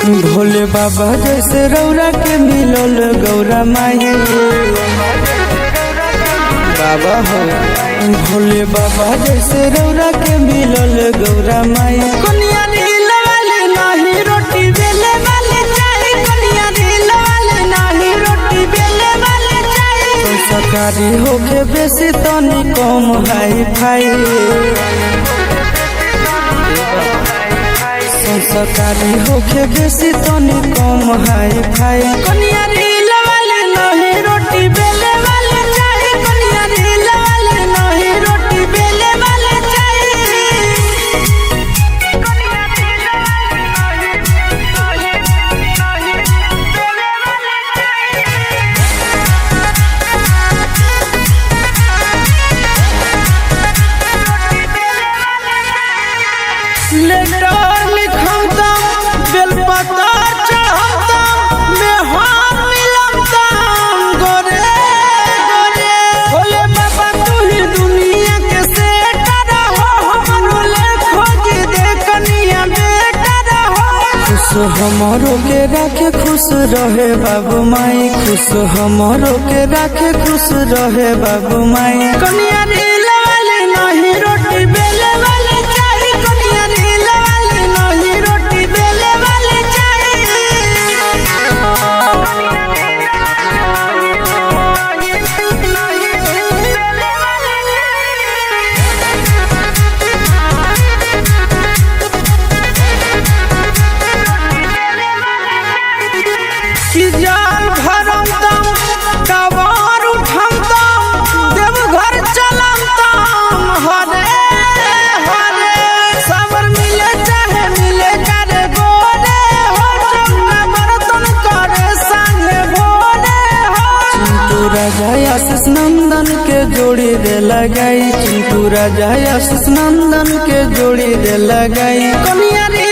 भोले बाबा जैसे रौरा के मिलल गौरा माई बाबा हो। भोले बाबा जैसे रौरा के मिलल गौरा माई। कनिया रील वाले नाही रोटी बेले वाले चाही, कनिया रील वाले नाही रोटी बेले वाले चाही। संस्कारी होके बेसी तनी कम हाई फाई, संस्कारी होके बेसी तनी कम हाई फाई। कनिया रील वाले नाही रोटी बेले वाले चाही, कनिया रील वाले नाही रोटी बेले वाले चाही। लेटर लिखता बेलपत्र चढ़ता मैं हाथ मिलता गोरे गोरे। भोले बाबा तू ही दुनिया के सेटर हो, हमरो ले खोजी दे कनिया बेटर हो। खुश हमरो के राखे खुश रहे बाबू माई, खुश हमरो के राखे खुश रहे बाबू माई। कनिया रील वाले नहीं रोटी बेले वाले चाही, कनिया रील वाले नहीं रोटी बेले वाले चाही। कि जाल भरमतम कबार उठमतम देवघर चलमतम हरे हरे। सबर मिले चाहे मिले करे गोरे हो, जमुना बर्तन करे संगे भोरे हो। चिंटू राजा आशीष नंदन के जोड़ी दे लगाई, चिंटू राजा आशीष नंदन के जोड़ी दे लगाई। कनिया रे